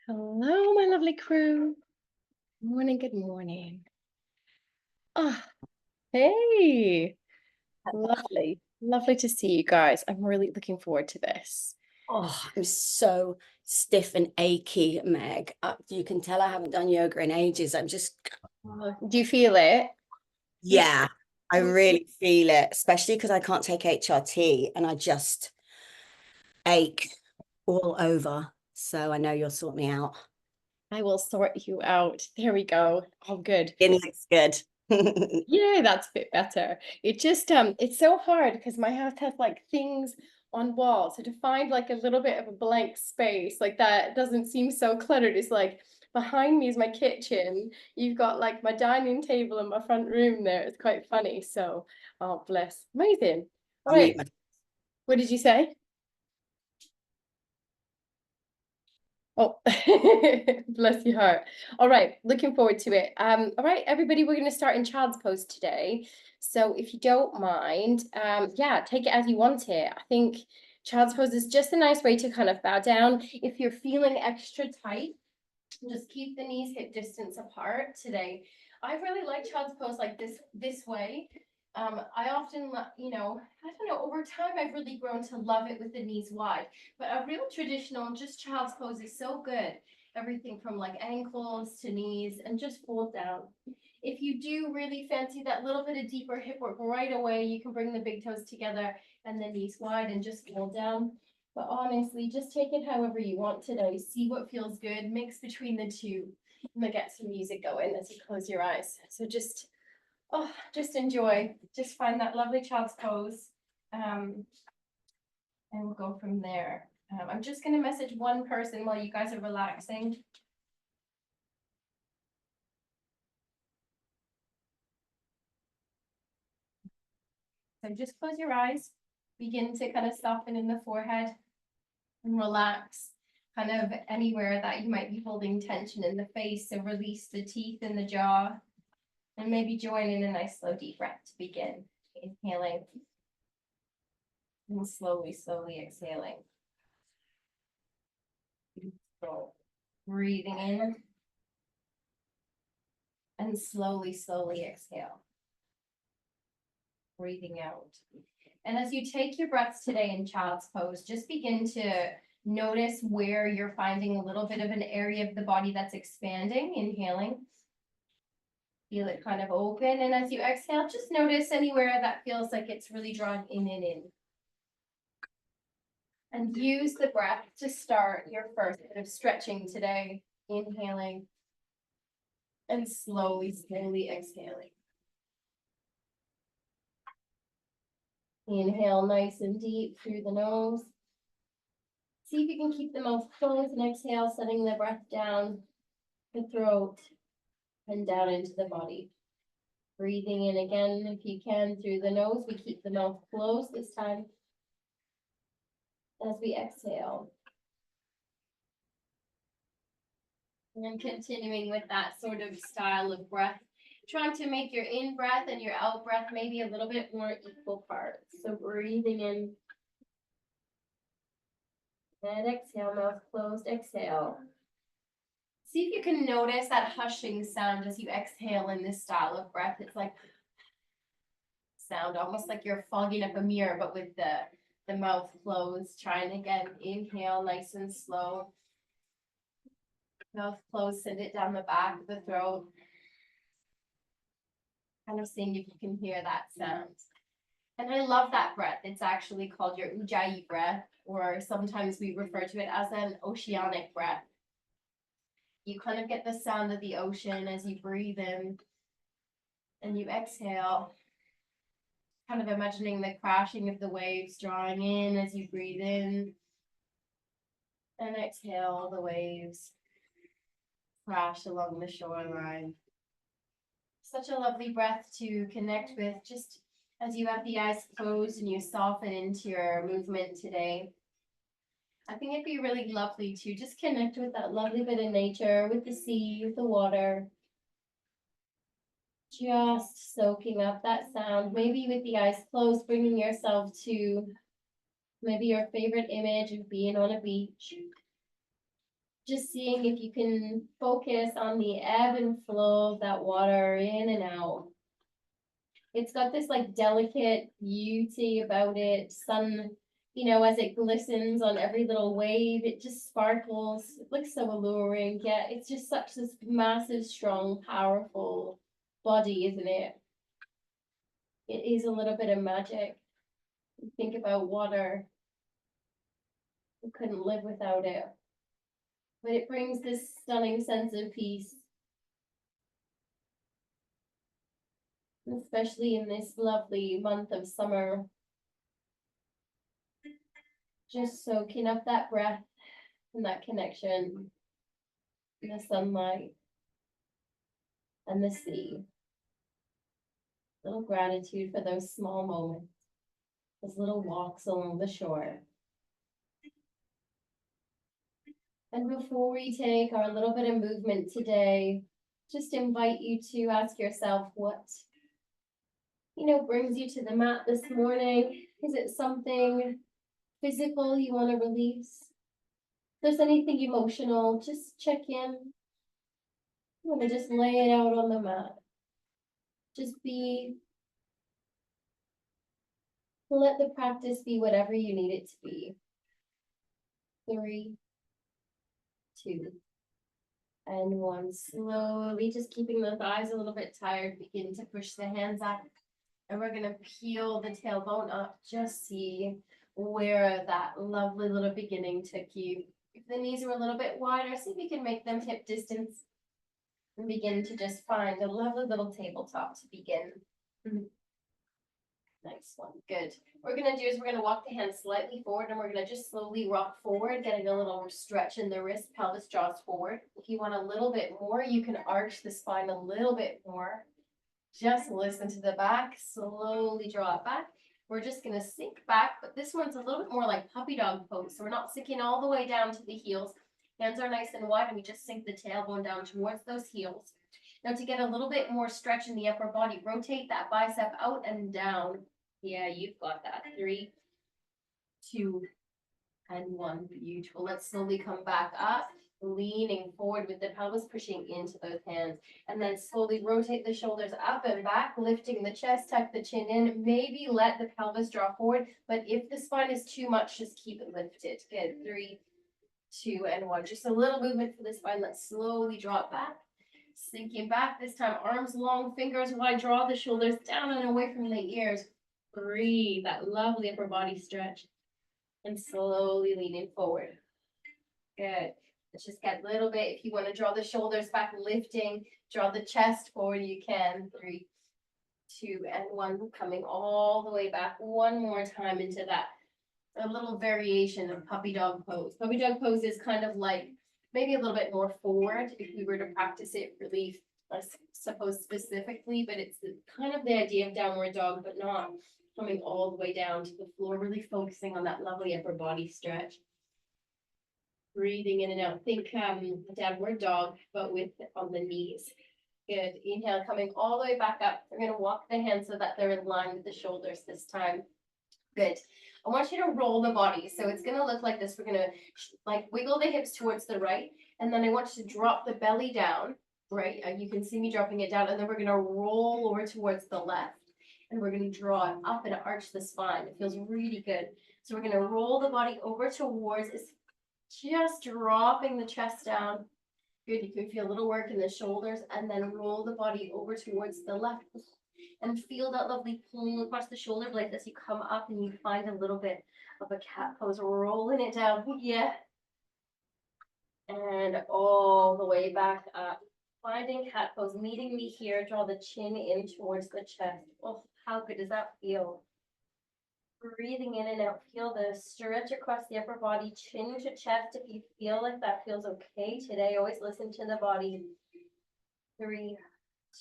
Hello, my lovely crew. Morning, good morning. Ah, hey, lovely, lovely to see you guys. I'm really looking forward to this. Oh, I'm so stiff and achy, Meg. You can tell I haven't done yoga in ages. I'm just, Do you feel it? Which yeah, I really feel it, especially because I can't take HRT and I just ache all over. So I know you'll sort me out. I will sort you out. There we go. Oh, good. It looks good. Yeah, that's a bit better. It just it's so hard because my house has like things on walls. So to find like a little bit of a blank space like that doesn't seem so cluttered. It's like behind me is my kitchen. You've got like my dining table in my front room there. It's quite funny. So, oh bless. Amazing. All I'll right. mute my. What did you say? Oh, bless your heart. All right, looking forward to it. All right, everybody, we're going to start in child's pose today. So if you don't mind, yeah, take it as you want it. I think child's pose is just a nice way to kind of bow down. If you're feeling extra tight, just keep the knees hip distance apart today. I really like child's pose like this way. I often, I don't know, over time I've really grown to love it with the knees wide. But a real traditional, just child's pose is so good. Everything from like ankles to knees and just fold down. If you do really fancy that little bit of deeper hip work right away, you can bring the big toes together and the knees wide and just fold down. But honestly, just take it however you want today. See what feels good, mix between the two. I'm gonna get some music going as you close your eyes. So just enjoy. Just find that lovely child's pose. And we'll go from there. I'm just gonna message one person while you guys are relaxing. So just close your eyes, begin to kind of soften in the forehead and relax. Kind of anywhere that you might be holding tension in the face. So release the teeth in the jaw. And maybe join in a nice slow deep breath to begin. Inhaling and slowly exhaling. So breathing in and slowly exhale. Breathing out. And as you take your breaths today in child's pose, just begin to notice where you're finding a little bit of an area of the body that's expanding. Inhaling. Feel it kind of open. And as you exhale, just notice anywhere that feels like it's really drawing in and in. And use the breath to start your first bit of stretching today. Inhaling and slowly exhaling. Inhale nice and deep through the nose. See if you can keep the mouth closed and exhale, setting the breath down the throat and down into the body. Breathing in again if you can through the nose. We keep the mouth closed this time. As we exhale. And continuing with that sort of style of breath, trying to make your in breath and your out breath maybe a little bit more equal parts. So breathing in and exhale, mouth closed, exhale. See if you can notice that hushing sound as you exhale in this style of breath. It's like sound almost like you're fogging up a mirror, but with the mouth closed. Trying again, inhale nice and slow. Mouth closed, send it down the back of the throat. Kind of seeing if you can hear that sound. And I love that breath. It's actually called your Ujjayi breath, or sometimes we refer to it as an oceanic breath. You kind of get the sound of the ocean as you breathe in and you exhale, kind of imagining the crashing of the waves drawing in as you breathe in and exhale the waves crash along the shoreline. Such a lovely breath to connect with just as you have the eyes closed and you soften into your movement today. I think it'd be really lovely to just connect with that lovely bit of nature, with the sea, with the water. Just soaking up that sound, maybe with the eyes closed, bringing yourself to Maybe your favorite image of being on a beach. Just seeing if you can focus on the ebb and flow of that water in and out. It's got this like delicate beauty about it. Sun, as it glistens on every little wave, it just sparkles. It looks so alluring. Yeah, it's just such this massive, strong, powerful body, isn't it? It is a little bit of magic. You think about water. You couldn't live without it. But it brings this stunning sense of peace. Especially in this lovely month of summer. Just soaking up that breath and that connection, the sunlight and the sea. Little gratitude for those small moments, those little walks along the shore. And before we take our little bit of movement today, just invite you to ask yourself what, brings you to the mat this morning. Is it something physical you want to release? If there's anything emotional, just check in. You want to just lay it out on the mat. Just let the practice be whatever you need it to be. 3, 2, and 1. Slowly, just keeping the thighs a little bit tired, begin to push the hands up. And we're going to peel the tailbone up. Just see where that lovely little beginning took you. If the knees are a little bit wider, see if you can make them hip distance. And begin to just find a lovely little tabletop to begin. Nice one, good. What we're gonna do is we're gonna walk the hands slightly forward and we're gonna just slowly rock forward, getting a little stretch in the wrist, pelvis draws forward. If you want a little bit more, you can arch the spine a little bit more. Just listen to the back, slowly draw it back. We're just gonna sink back, but this one's a little bit more like puppy dog pose. So we're not sinking all the way down to the heels. Hands are nice and wide and we just sink the tailbone down towards those heels. Now to get a little bit more stretch in the upper body, rotate that bicep out and down. Yeah, you've got that. 3, 2, and 1. Beautiful. Let's slowly come back up, leaning forward with the pelvis pushing into those hands. And then slowly rotate the shoulders up and back, lifting the chest, tuck the chin in. Maybe let the pelvis draw forward, but if the spine is too much, just keep it lifted. Good. 3, 2, and 1. Just a little movement for the spine. Let's slowly drop back. Sinking back this time, arms long, fingers wide, draw the shoulders down and away from the ears. Breathe that lovely upper body stretch and slowly leaning forward. Good. Let's just get a little bit. If you want to draw the shoulders back, lifting, draw the chest forward, you can. 3, 2, and 1. Coming all the way back one more time into that. A little variation of puppy dog pose. Puppy dog pose is kind of like maybe a little bit more forward if we were to practice it really, I suppose, specifically, but it's kind of the idea of downward dog, but not coming all the way down to the floor, really focusing on that lovely upper body stretch. Breathing in and out. Think downward dog, but on the knees. Good. Inhale, coming all the way back up. We're going to walk the hands so that they're in line with the shoulders this time. Good. I want you to roll the body. So it's going to look like this. We're going to wiggle the hips towards the right. And then I want you to drop the belly down, right? You can see me dropping it down. And then we're going to roll over towards the left. And we're going to draw it up and arch the spine. It feels really good. So we're going to roll the body over towards, it's just dropping the chest down. Good. You can feel a little work in the shoulders. And then roll the body over towards the left. And feel that lovely pull across the shoulder blades as you come up and you find a little bit of a cat pose, rolling it down. Yeah. And all the way back up. Finding cat pose, meeting me here. Draw the chin in towards the chest. Oh, how good does that feel? Breathing in and out. Feel the stretch across the upper body, chin to chest. If you feel like that feels okay today, always listen to the body. 3,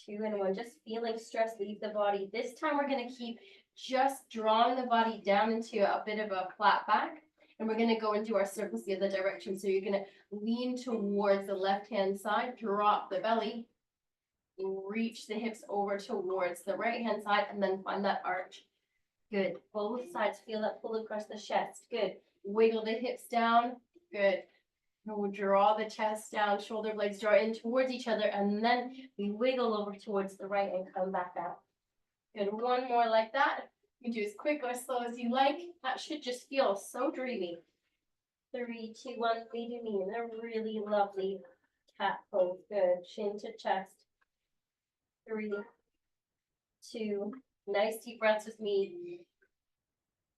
2, and 1. Just feeling stress leave the body. This time we're going to keep just drawing the body down into a bit of a flat back. And we're going to go into our circles the other direction. So you're going to lean towards the left-hand side, drop the belly, reach the hips over towards the right-hand side, and then find that arch. Good. Both sides, feel that pull across the chest. Good. Wiggle the hips down. Good. And we'll draw the chest down, shoulder blades draw in towards each other, and then we wiggle over towards the right and come back out. Good. One more like that. You do as quick or slow as you like. That should just feel so dreamy. 3, 2, 1, knee to knee, and a really lovely cat pose. Good. Chin to chest. 3, 2, nice deep breaths with me.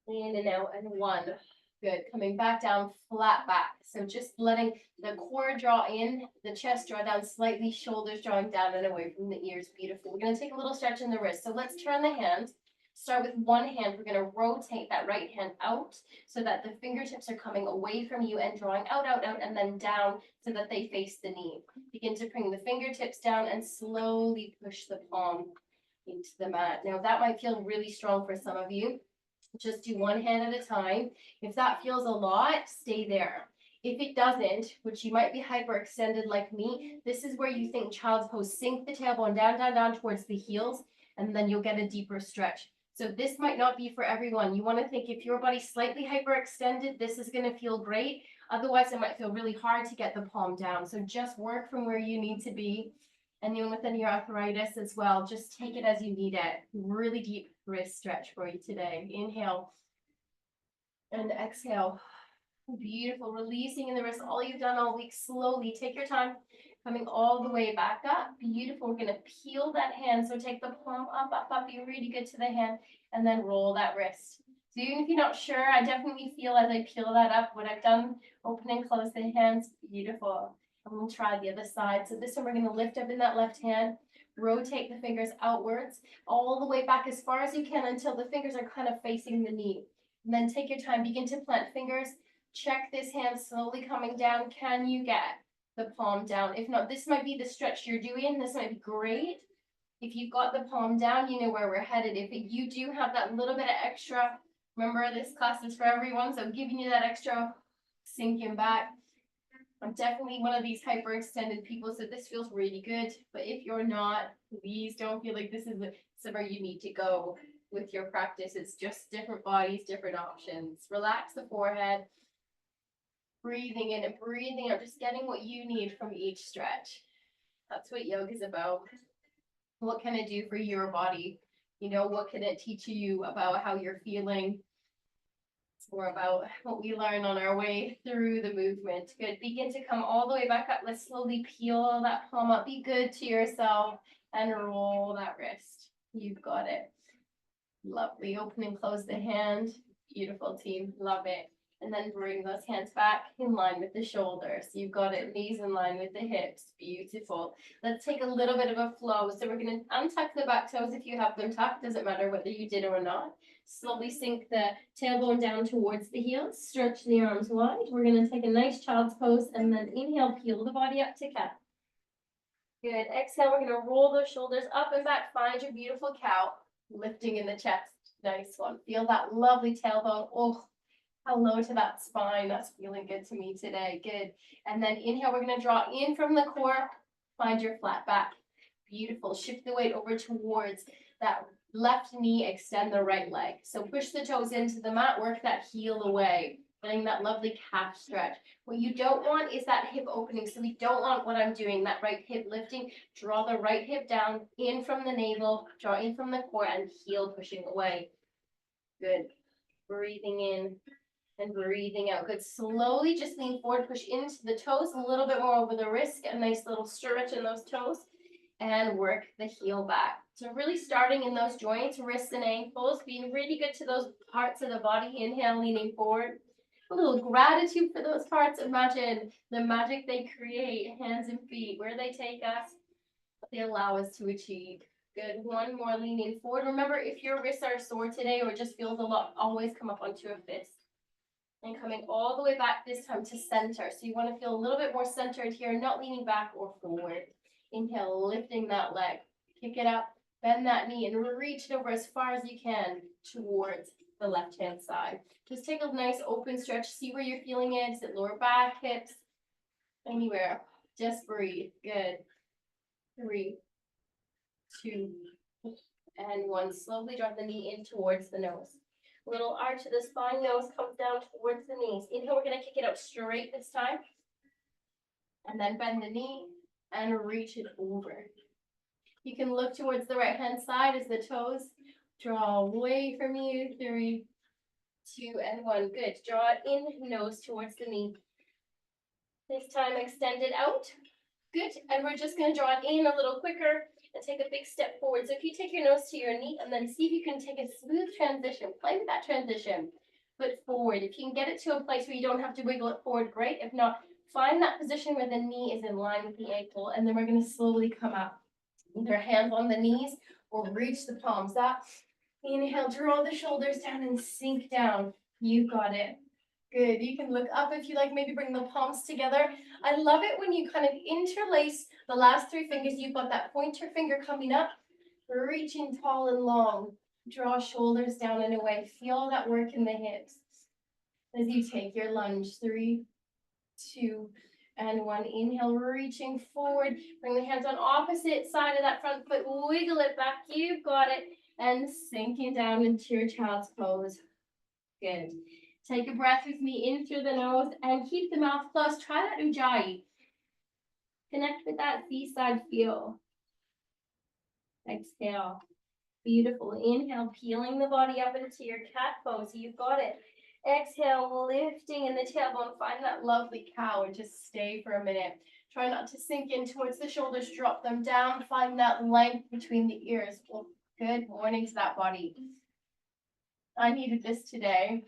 In and out, and 1. Good. Coming back down, flat back. So just letting the core draw in, the chest draw down slightly, shoulders drawing down and away from the ears. Beautiful. We're going to take a little stretch in the wrist. So let's turn the hand. Start with one hand. We're going to rotate that right hand out so that the fingertips are coming away from you and drawing out, out, out, and then down so that they face the knee. Begin to bring the fingertips down and slowly push the palm into the mat. Now that might feel really strong for some of you. Just do one hand at a time. If that feels a lot, stay there. If it doesn't, which you might be hyperextended like me, this is where you think child's pose. Sink the tailbone down, down, down towards the heels, and then you'll get a deeper stretch. So this might not be for everyone. You want to think if your body's slightly hyperextended, this is going to feel great. Otherwise, it might feel really hard to get the palm down. So just work from where you need to be. And even with any arthritis as well, just take it as you need it. Really deep wrist stretch for you today. Inhale and exhale. Beautiful. Releasing in the wrist. All you've done all week. Slowly take your time. Coming all the way back up. Beautiful. We're going to peel that hand. So take the palm up, up, up. Be really good to the hand. And then roll that wrist. So even if you're not sure, I definitely feel as I peel that up what I've done. Open and close the hands. Beautiful. And we'll try the other side. So this one we're going to lift up in that left hand. Rotate the fingers outwards. All the way back as far as you can until the fingers are kind of facing the knee. And then take your time. Begin to plant fingers. Check this hand slowly coming down. Can you get the palm down? If not, this might be the stretch you're doing. This might be great. If you've got the palm down, you know where we're headed. If you do have that little bit of extra, remember this class is for everyone. So giving you that extra sinking back. I'm definitely one of these hyperextended people, so this feels really good. But if you're not, please don't feel like this is somewhere you need to go with your practice. It's just different bodies, different options. Relax the forehead. Breathing in and breathing out, just getting what you need from each stretch. That's what yoga is about. What can it do for your body? You know, what can it teach you about how you're feeling? It's more about what we learn on our way through the movement. Good. Begin to come all the way back up. Let's slowly peel that palm up. Be good to yourself and roll that wrist. You've got it. Lovely. Open and close the hand. Beautiful, team. Love it. And then bring those hands back in line with the shoulders. You've got it. Knees in line with the hips. Beautiful. Let's take a little bit of a flow. So we're going to untuck the back toes if you have them tucked. Doesn't matter whether you did or not. Slowly sink the tailbone down towards the heels. Stretch the arms wide. We're going to take a nice child's pose and then inhale, peel the body up to cat. Good. Exhale, we're going to roll those shoulders up and back. Find your beautiful cow. Lifting in the chest. Nice one. Feel that lovely tailbone. Oh, hello to that spine. That's feeling good to me today. Good. And then inhale, we're going to draw in from the core. Find your flat back. Beautiful. Shift the weight over towards that left knee. Extend the right leg. So push the toes into the mat. Work that heel away. Getting that lovely calf stretch. What you don't want is that hip opening. So we don't want what I'm doing, that right hip lifting. Draw the right hip down, in from the navel, draw in from the core, and heel pushing away. Good. Breathing in and breathing out. Good. Slowly just lean forward, push into the toes, a little bit more over the wrist. Get a nice little stretch in those toes and work the heel back. So really starting in those joints, wrists and ankles, being really good to those parts of the body. Inhale, leaning forward. A little gratitude for those parts. Imagine the magic they create, hands and feet, where they take us, what they allow us to achieve. Good. One more, leaning forward. Remember, if your wrists are sore today or just feels a lot, always come up onto a fist. And coming all the way back this time to center. So you want to feel a little bit more centered here, not leaning back or forward. Inhale, lifting that leg. Kick it up, bend that knee, and reach it over as far as you can towards the left-hand side. Just take a nice open stretch. See where you're feeling it. Is it lower back, hips? Anywhere. Just breathe. Good. 3, 2, and one. Slowly draw the knee in towards the nose. Little arch of the spine, nose comes down towards the knees. Inhale, we're gonna kick it out straight this time. And then bend the knee and reach it over. You can look towards the right hand side as the toes draw away from you. 3, 2, and 1. Good. Draw it in, nose towards the knee. This time extend it out. Good. And we're just going to draw it in a little quicker and take a big step forward. So if you take your nose to your knee and then see if you can take a smooth transition, play with that transition. Foot forward. If you can get it to a place where you don't have to wiggle it forward, great. If not, find that position where the knee is in line with the ankle, and then we're going to slowly come up. Either hands on the knees or reach the palms up. Inhale, draw the shoulders down and sink down. You got it. Good. You can look up if you like, maybe bring the palms together. I love it when you kind of interlace the last 3 fingers. You've got that pointer finger coming up, reaching tall and long. Draw shoulders down and away. Feel that work in the hips as you take your lunge. 3, 2, and 1. Inhale, reaching forward. Bring the hands on opposite side of that front foot. Wiggle it back. You've got it. And sinking down into your child's pose. Good. Take a breath with me in through the nose and keep the mouth closed. Try that ujjayi. Connect with that seaside feel. Exhale. Beautiful. Inhale, peeling the body up into your cat pose. You've got it. Exhale, lifting in the tailbone. Find that lovely cow and just stay for a minute. Try not to sink in towards the shoulders. Drop them down. Find that length between the ears. Well, good morning to that body. I needed this today.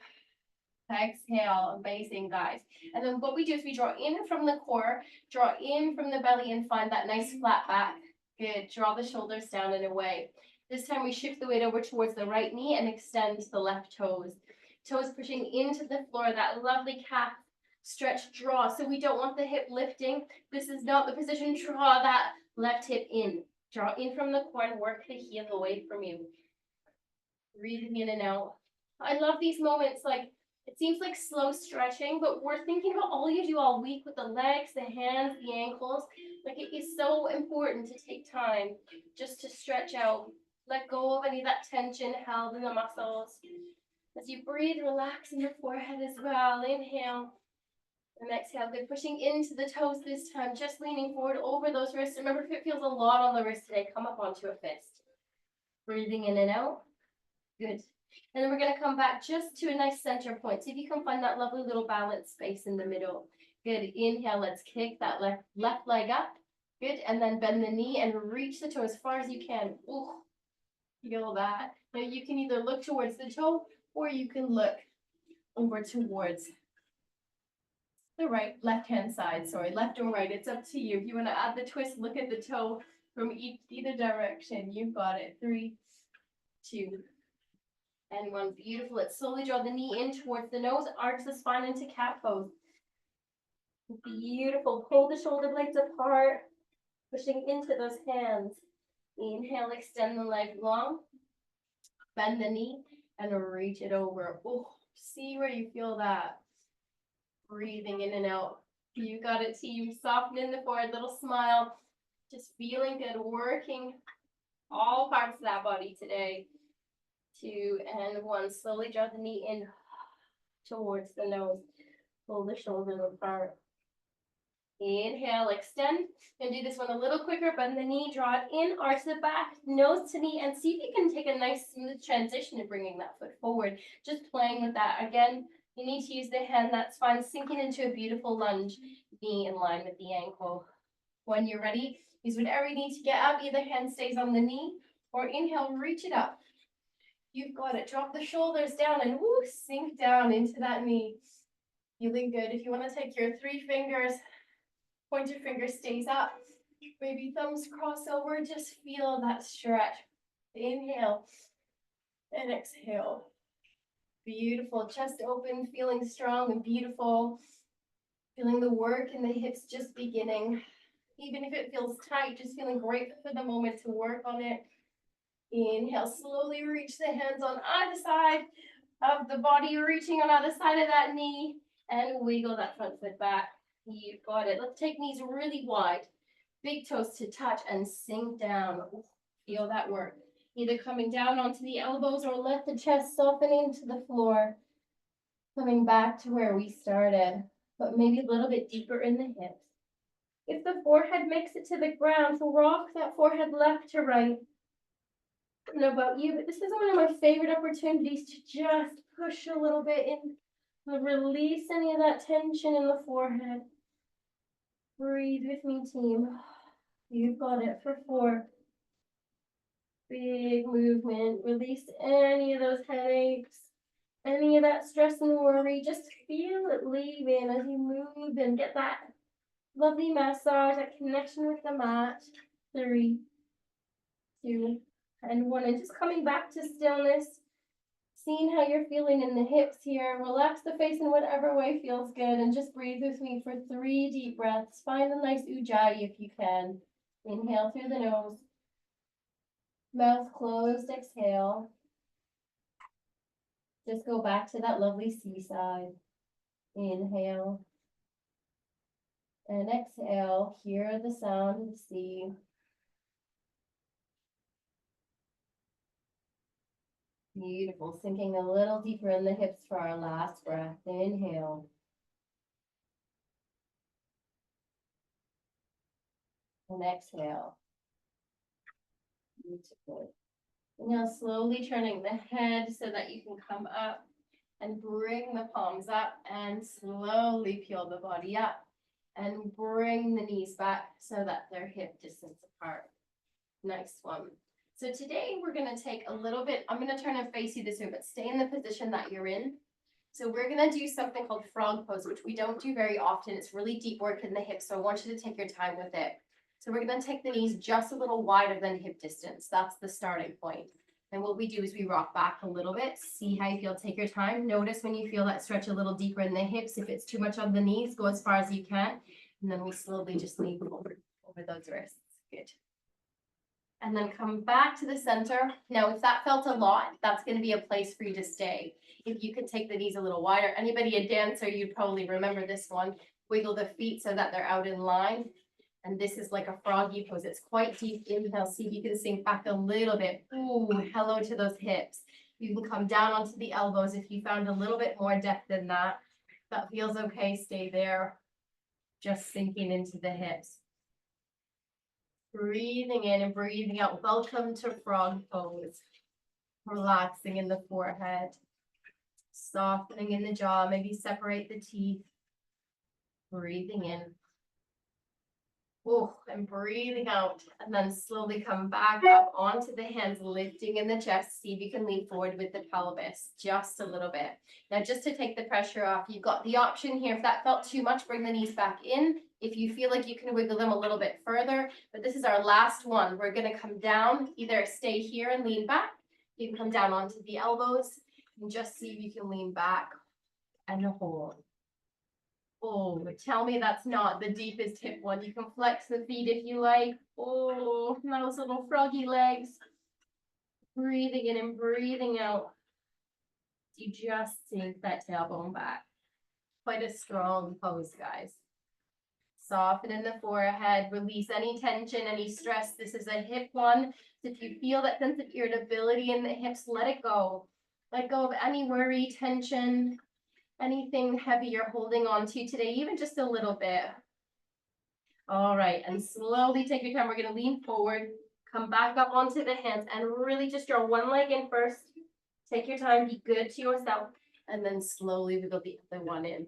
Exhale. Amazing, guys. And then what we do is we draw in from the core, draw in from the belly, and find that nice flat back. Good. Draw the shoulders down and away. This time we shift the weight over towards the right knee and extend the left toes. Toes pushing into the floor, that lovely calf stretch, draw. So we don't want the hip lifting. This is not the position. Draw that left hip in. Draw in from the core and work the heel away from you. Breathing in and out. I love these moments. Like, it seems like slow stretching, but we're thinking about all you do all week with the legs, the hands, the ankles. Like, it is so important to take time just to stretch out. Let go of any of that tension held in the muscles. As you breathe, relax in the forehead as well. Inhale and exhale. Good. Pushing into the toes this time. Just leaning forward over those wrists. Remember, if it feels a lot on the wrist today, come up onto a fist. Breathing in and out. Good. And then we're going to come back just to a nice center point. See if you can find that lovely little balance space in the middle. Good. Inhale. Let's kick that left leg up. Good. And then bend the knee and reach the toe as far as you can. Ooh. Feel that. Now you can either look towards the toe or you can look over towards the left hand side. Sorry, left or right. It's up to you. If you want to add the twist, look at the toe from either direction. You've got it. 3, 2, and 1. Beautiful. Let's slowly draw the knee in towards the nose. Arch the spine into cat pose. Beautiful. Pull the shoulder blades apart. Pushing into those hands. Inhale, extend the leg long. Bend the knee and reach it over. Oh, see where you feel that. Breathing in and out. You got it, team. Soften in the forehead, little smile. Just feeling good, working all parts of that body today. 2 and 1. Slowly draw the knee in towards the nose. Pull the shoulders apart. Inhale, extend. And do this one a little quicker. Bend the knee, draw it in, arch the back, nose to knee, and see if you can take a nice smooth transition to bringing that foot forward. Just playing with that. Again, you need to use the hand, that's fine. Sinking into a beautiful lunge, knee in line with the ankle. When you're ready, use whatever you need to get up. Either hand stays on the knee, or inhale, reach it up. You've got it. Drop the shoulders down and woo, sink down into that knee. Feeling good. If you want to take your 3 fingers, pointer finger stays up. Maybe thumbs cross over. Just feel that stretch. Inhale and exhale. Beautiful. Chest open, feeling strong and beautiful. Feeling the work in the hips just beginning. Even if it feels tight, just feeling grateful for the moment to work on it. Inhale, slowly reach the hands on either side of the body, reaching on either side of that knee, and wiggle that front foot back. You've got it. Let's take knees really wide. Big toes to touch and sink down. Feel that work. Either coming down onto the elbows or let the chest soften into the floor. Coming back to where we started, but maybe a little bit deeper in the hips. If the forehead makes it to the ground, so rock that forehead left to right. I don't know about you, but this is one of my favorite opportunities to just push a little bit in, release any of that tension in the forehead. Breathe with me, team. You've got it for 4. Big movement. Release any of those headaches, any of that stress and worry. Just feel it leaving as you move and get that lovely massage, that connection with the mat. 3, 2, and 1. And just coming back to stillness, seeing how you're feeling in the hips here. Relax the face in whatever way feels good, and just breathe with me for 3 deep breaths. Find a nice ujjayi if you can. Inhale through the nose. Mouth closed, exhale. Just go back to that lovely seaside. Inhale. And exhale. Hear the sound of the sea. Beautiful. Sinking a little deeper in the hips for our last breath. Inhale. And exhale. Beautiful. Now slowly turning the head so that you can come up and bring the palms up and slowly peel the body up and bring the knees back so that they're hip distance apart. Nice one. So today we're going to take a little bit, I'm going to turn and face you this way, but stay in the position that you're in. So we're going to do something called frog pose, which we don't do very often. It's really deep work in the hips, so I want you to take your time with it. So we're going to take the knees just a little wider than hip distance. That's the starting point. And what we do is we rock back a little bit, see how you feel, take your time. Notice when you feel that stretch a little deeper in the hips. If it's too much on the knees, go as far as you can. And then we slowly just lean over those wrists. Good. And then come back to the center. Now, if that felt a lot, that's going to be a place for you to stay. If you can take the knees a little wider. Anybody a dancer, you'd probably remember this one. Wiggle the feet so that they're out in line. And this is like a froggy pose. It's quite deep. Inhale, see if you can sink back a little bit. Ooh, hello to those hips. You can come down onto the elbows if you found a little bit more depth than that. That feels okay, stay there. Just sinking into the hips. Breathing in and breathing out. Welcome to frog pose. Relaxing in the forehead. Softening in the jaw. Maybe separate the teeth. Breathing in. Oh, and breathing out, and then slowly come back up onto the hands, lifting in the chest. See if you can lean forward with the pelvis just a little bit. Now, just to take the pressure off, you've got the option here. If that felt too much, bring the knees back in. If you feel like you can wiggle them a little bit further, but this is our last one. We're going to come down, either stay here and lean back. You can come down onto the elbows and just see if you can lean back and hold. Oh, tell me that's not the deepest hip one. You can flex the feet if you like. Oh, those little froggy legs. Breathing in and breathing out. You just sink that tailbone back. Quite a strong pose, guys. Soften in the forehead. Release any tension, any stress. This is a hip one. So if you feel that sense of irritability in the hips, let it go. Let go of any worry, tension. Anything heavy you're holding on to today, even just a little bit. All right, and slowly take your time. We're going to lean forward, come back up onto the hands, and really just draw one leg in first. Take your time, be good to yourself, and then slowly wiggle the other one in.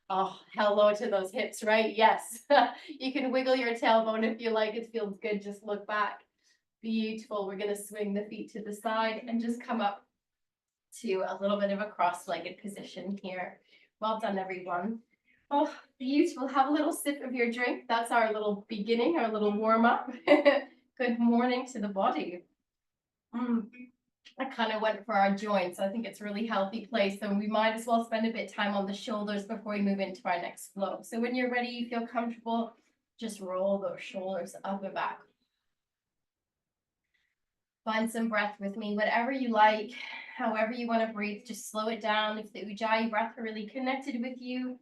Oh, hello to those hips, right? Yes. You can wiggle your tailbone if you like. It feels good. Just look back. Beautiful. We're going to swing the feet to the side and just come up to a little bit of a cross-legged position here. Well done, everyone. Oh, beautiful. Have a little sip of your drink. That's our little beginning, our little warm-up. Good morning to the body. I kind of went for our joints. I think it's a really healthy place. So we might as well spend a bit of time on the shoulders before we move into our next flow. So when you're ready, you feel comfortable, just roll those shoulders up and back. Find some breath with me, whatever you like, however you want to breathe, just slow it down. If the Ujjayi breath are really connected with you,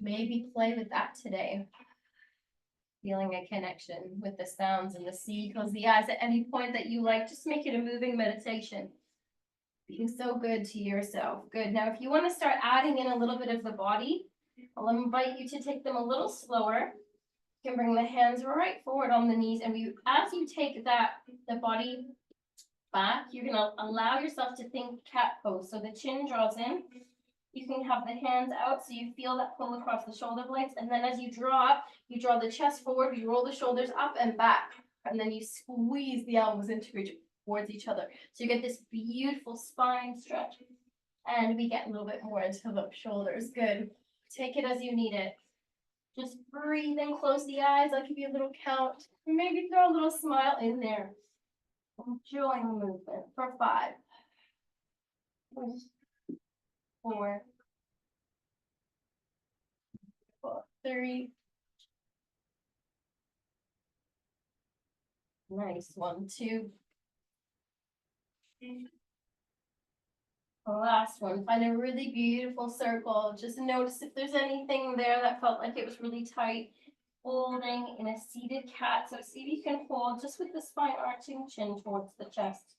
maybe play with that today. feeling a connection with the sounds and the sea. Close the eyes at any point that you like. Just make it a moving meditation. Being so good to yourself. Good. Now, if you want to start adding in a little bit of the body, I'll invite you to take them a little slower. You can bring the hands right forward on the knees, and as you take the body back, you're going to allow yourself to think cat pose. So the chin draws in. You can have the hands out so you feel that pull across the shoulder blades. And then as you draw up, you draw the chest forward, you roll the shoulders up and back. And then you squeeze the elbows towards each other. So you get this beautiful spine stretch. And we get a little bit more into the shoulders. Good. Take it as you need it. Just breathe in, close the eyes. I'll give you a little count. Maybe throw a little smile in there. Enjoying the movement for 5, 4, 3. Nice. 1, 2. The last one. Find a really beautiful circle. Just notice if there's anything there that felt like it was really tight. Holding in a seated cat. So see if you can hold just with the spine arching, chin towards the chest.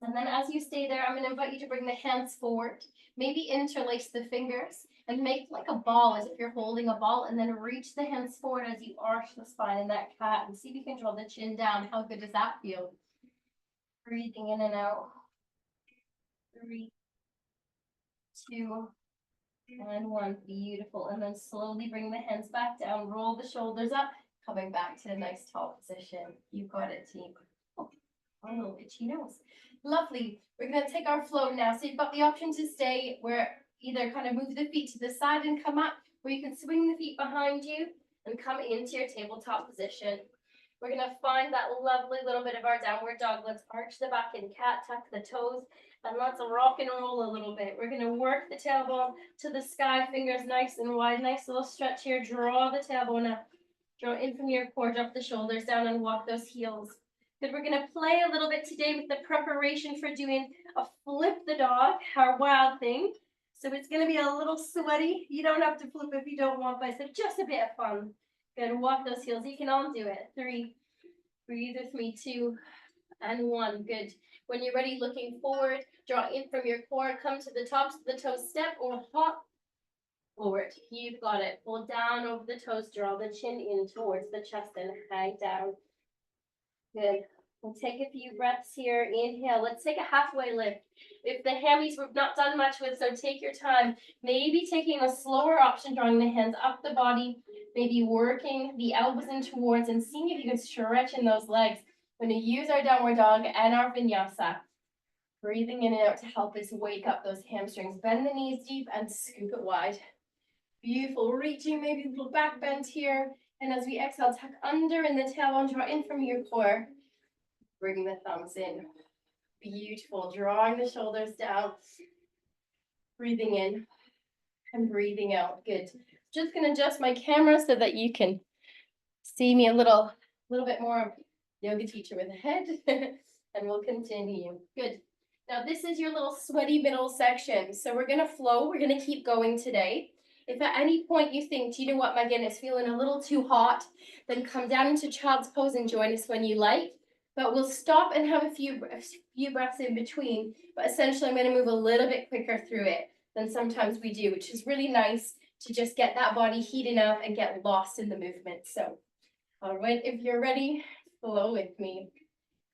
And then as you stay there, I'm going to invite you to bring the hands forward. Maybe interlace the fingers and make like a ball as if you're holding a ball, and then reach the hands forward as you arch the spine in that cat, and see if you can draw the chin down. How good does that feel? Breathing in and out. 3, 2, and 1. Beautiful. And then slowly bring the hands back down. Roll the shoulders up. Coming back to a nice tall position. You got it, team. Oh, a little itchy nose. Lovely. We're going to take our flow now. So you've got the option to stay where either kind of move the feet to the side and come up, or you can swing the feet behind you and come into your tabletop position. We're going to find that lovely little bit of our downward dog. Let's arch the back in cat, tuck the toes, and let's rock and roll a little bit. We're going to work the tailbone to the sky, fingers nice and wide. Nice little stretch here. Draw the tailbone up. Draw in from your core, drop the shoulders down and walk those heels. Good. We're going to play a little bit today with the preparation for doing a flip the dog, our wild thing. So it's going to be a little sweaty. You don't have to flip if you don't want, but it's just a bit of fun. Good. Walk those heels. You can all do it. 3. Breathe with me. 2 and 1. Good. When you're ready, looking forward, draw in from your core, come to the tops of the toes, step or hop forward. You've got it. Pull down over the toes, draw the chin in towards the chest and hang down. Good. We'll take a few breaths here. Inhale. Let's take a halfway lift. If the hammies we've not done much with, so take your time. Maybe taking a slower option, drawing the hands up the body, maybe working the elbows in towards and seeing if you can stretch in those legs. We're going to use our downward dog and our vinyasa. Breathing in and out to help us wake up those hamstrings. Bend the knees deep and scoop it wide. Beautiful. Reaching, maybe a little back bend here. And as we exhale, tuck under in the tailbone, draw in from your core. Bring the thumbs in. Beautiful. Drawing the shoulders down. Breathing in and breathing out. Good. Just going to adjust my camera so that you can see me a little bit more yoga teacher with a head. And we'll continue. Good. Now this is your little sweaty middle section. So we're going to flow. We're going to keep going today. If at any point you think, do you know what, Megan, it's feeling a little too hot, then come down into child's pose and join us when you like. But we'll stop and have a few breaths in between. But essentially, I'm going to move a little bit quicker through it than sometimes we do, which is really nice to just get that body heating up and get lost in the movement. So, all right, if you're ready, flow with me.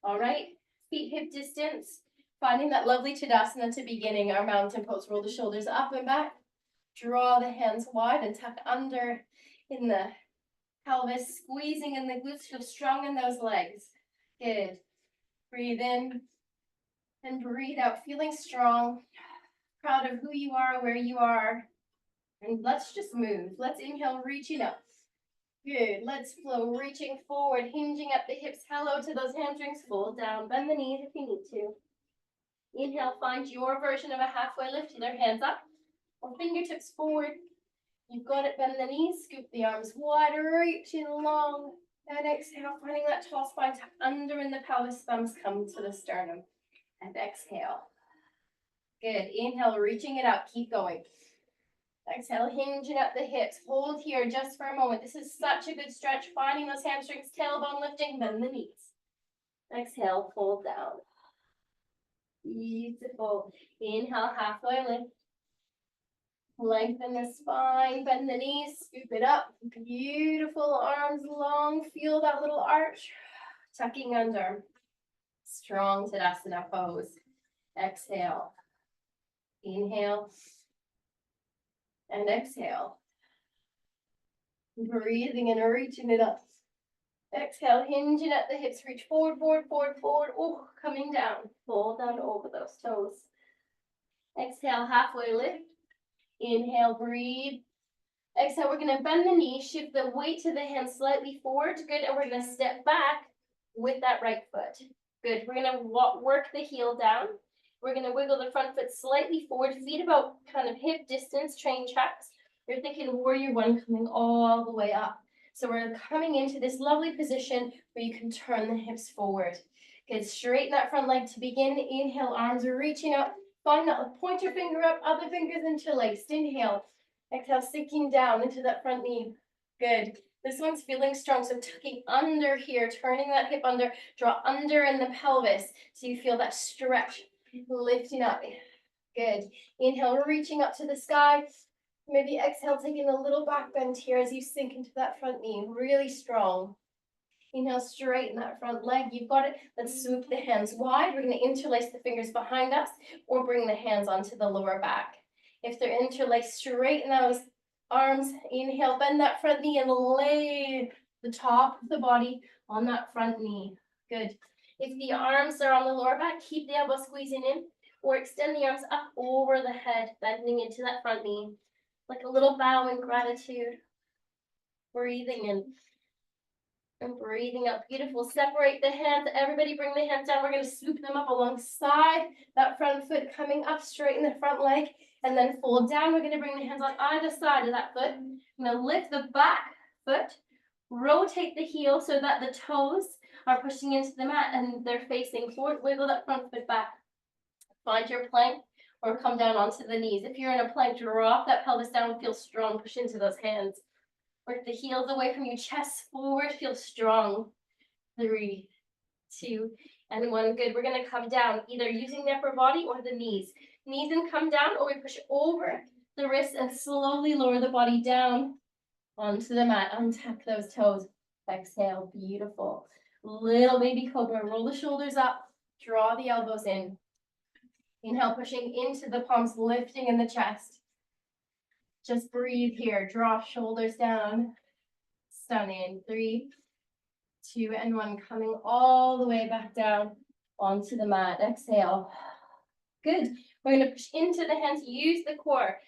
All right, feet hip distance. Finding that lovely Tadasana to beginning, our mountain pose. Roll the shoulders up and back. Draw the hands wide and tuck under in the pelvis, squeezing in the glutes, feel strong in those legs. Good. Breathe in and breathe out, feeling strong, proud of who you are, where you are. And let's just move. Let's inhale, reaching up. Good. Let's flow, reaching forward, hinging at the hips. Hello to those hamstrings. Fold down, bend the knees if you need to. Inhale, find your version of a halfway lift. Either hands up or fingertips forward. You've got it. Bend the knees, scoop the arms wide, reaching long. And exhale, finding that tall spine, tuck under in the pelvis, thumbs come to the sternum. And exhale. Good. Inhale, reaching it up. Keep going. Exhale, hinging up the hips. Hold here just for a moment. This is such a good stretch. Finding those hamstrings, tailbone lifting, bend the knees. Exhale, fold down. Beautiful. Inhale, halfway lift. Lengthen the spine, bend the knees, scoop it up. Beautiful, arms long. Feel that little arch. Tucking under. Strong Tadasana pose. Exhale. Inhale. And exhale. Breathing and reaching it up. Exhale, hinging at the hips. Reach forward, forward, forward, forward. Oh, coming down. Fold down over those toes. Exhale, halfway lift. Inhale, breathe. Exhale, we're going to bend the knee, shift the weight to the hands slightly forward. Good, and we're going to step back with that right foot. Good, we're going to work the heel down. We're going to wiggle the front foot slightly forward, feet about kind of hip distance, train tracks. You're thinking warrior one coming all the way up. So we're coming into this lovely position where you can turn the hips forward. Good, straighten that front leg to begin. Inhale, arms are reaching up. Find that pointer finger up, other fingers interlaced. Inhale. Exhale, sinking down into that front knee. Good. This one's feeling strong, so tucking under here, turning that hip under, draw under in the pelvis, so you feel that stretch, lifting up. Good. Inhale, reaching up to the sky. Maybe exhale, taking a little back bend here as you sink into that front knee, really strong. Inhale, straighten that front leg. You've got it. Let's swoop the hands wide. We're going to interlace the fingers behind us or bring the hands onto the lower back. If they're interlaced, straighten those arms. Inhale, bend that front knee and lay the top of the body on that front knee. Good. If the arms are on the lower back, keep the elbow squeezing in or extend the arms up over the head, bending into that front knee. Like a little bow in gratitude. Breathing in. And breathing up. Beautiful. Separate the hands. Everybody bring the hands down. We're going to swoop them up alongside that front foot, coming up, straighten the front leg, and then fold down. We're going to bring the hands on either side of that foot. I'm going to lift the back foot, rotate the heel so that the toes are pushing into the mat and they're facing forward. Wiggle that front foot back. Find your plank or come down onto the knees. If you're in a plank, drop that pelvis down. Feel strong. Push into those hands. Work the heels away from you, chest forward, feel strong. 3, 2, and 1. Good. We're going to come down, either using the upper body or the knees. Knees and come down, or we push over the wrists and slowly lower the body down onto the mat. Untuck those toes. Exhale. Beautiful. Little baby cobra. Roll the shoulders up. Draw the elbows in. Inhale, pushing into the palms, lifting in the chest. Just breathe here. Draw shoulders down. Stunning. 3, 2, and 1. Coming all the way back down onto the mat. Exhale. Good. We're going to push into the hands. Use the core.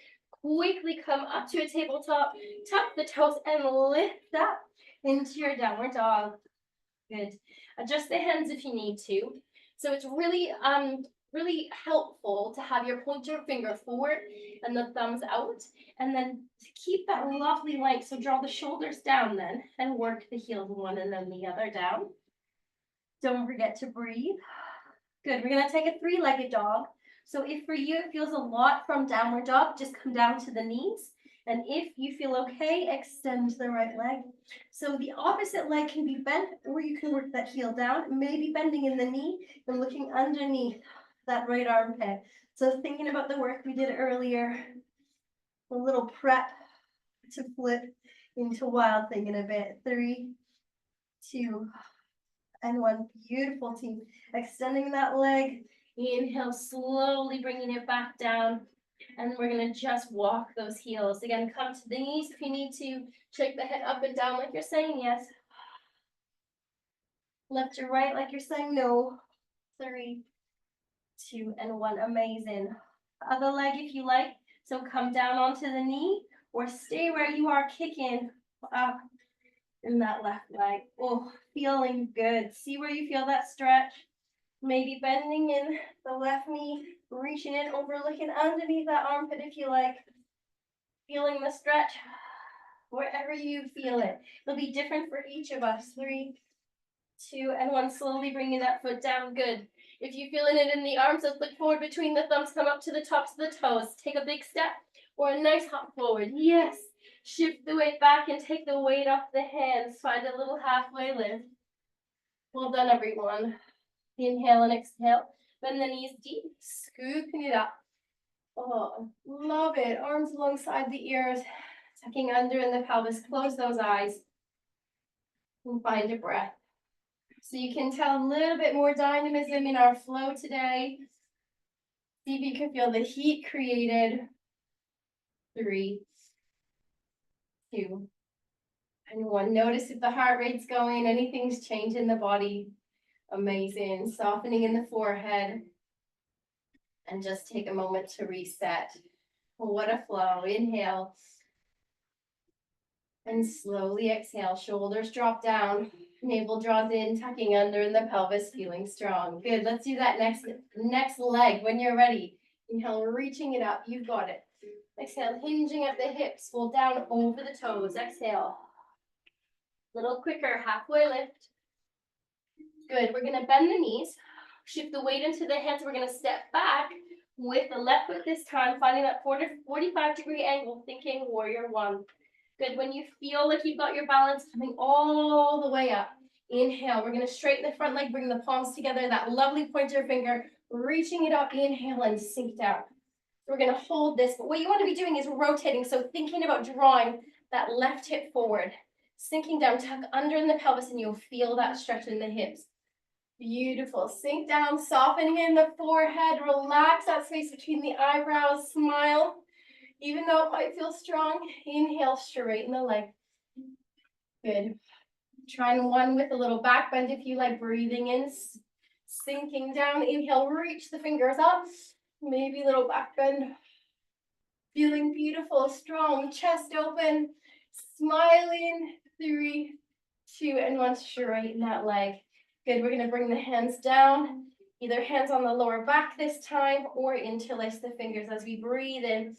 Quickly come up to a tabletop. Tuck the toes and lift up into your downward dog. Good. Adjust the hands if you need to. So it's really helpful to have your pointer finger forward and the thumbs out, and then to keep that lovely length. So draw the shoulders down then and work the heels one and then the other down. Don't forget to breathe. Good. We're going to take a 3-legged dog. So if for you it feels a lot from downward dog, just come down to the knees. And if you feel okay, extend the right leg. So the opposite leg can be bent, or you can work that heel down, maybe bending in the knee and looking underneath that right armpit. So thinking about the work we did earlier, a little prep to flip into wild thing in a bit. 3, 2, and 1. Beautiful, team. Extending that leg. Inhale, slowly bringing it back down. And we're going to just walk those heels. Again, come to the knees if you need to. Shake the head up and down like you're saying yes. Left to right like you're saying no. 3, 2, and 1. Amazing. Other leg if you like. So come down onto the knee or stay where you are, kicking up in that left leg. Oh, feeling good. See where you feel that stretch. Maybe bending in the left knee, reaching in, over, looking underneath that armpit if you like. Feeling the stretch wherever you feel it. It'll be different for each of us. 3, 2, and 1. Slowly bringing that foot down. Good. If you're feeling it in the arms, let's look forward between the thumbs, come up to the tops of the toes. Take a big step or a nice hop forward. Yes. Shift the weight back and take the weight off the hands. Find a little halfway lift. Well done, everyone. Inhale and exhale. Bend the knees deep, scooping it up. Oh, love it. Arms alongside the ears, tucking under in the pelvis. Close those eyes and find a breath. So you can tell a little bit more dynamism in our flow today. See if you can feel the heat created. 3, 2, and 1. Notice if the heart rate's going, anything's changed in the body. Amazing. Softening in the forehead. And just take a moment to reset. What a flow. Inhale. And slowly exhale. Shoulders drop down. Navel draws in, tucking under in the pelvis, feeling strong. Good. Let's do that next leg when you're ready. Inhale, reaching it up. You've got it. Exhale, hinging at the hips. Fold down over the toes. Exhale. Little quicker, halfway lift. Good. We're going to bend the knees. Shift the weight into the hands. We're going to step back with the left foot this time, finding that 45-degree angle, thinking warrior 1. Good. When you feel like you've got your balance coming all the way up, inhale. We're going to straighten the front leg, bring the palms together, that lovely pointer finger, reaching it up, inhale and sink down. We're going to hold this, but what you want to be doing is rotating. So thinking about drawing that left hip forward, sinking down, tuck under in the pelvis, and you'll feel that stretch in the hips. Beautiful. Sink down, softening in the forehead, relax that space between the eyebrows, smile. Even though it might feel strong, inhale, straighten the leg. Good. Try one with a little back bend if you like, breathing in, sinking down. Inhale, reach the fingers up. Maybe a little back bend. Feeling beautiful, strong, chest open, smiling. 3, 2, and 1. Straighten that leg. Good. We're going to bring the hands down, either hands on the lower back this time or interlace the fingers as we breathe in.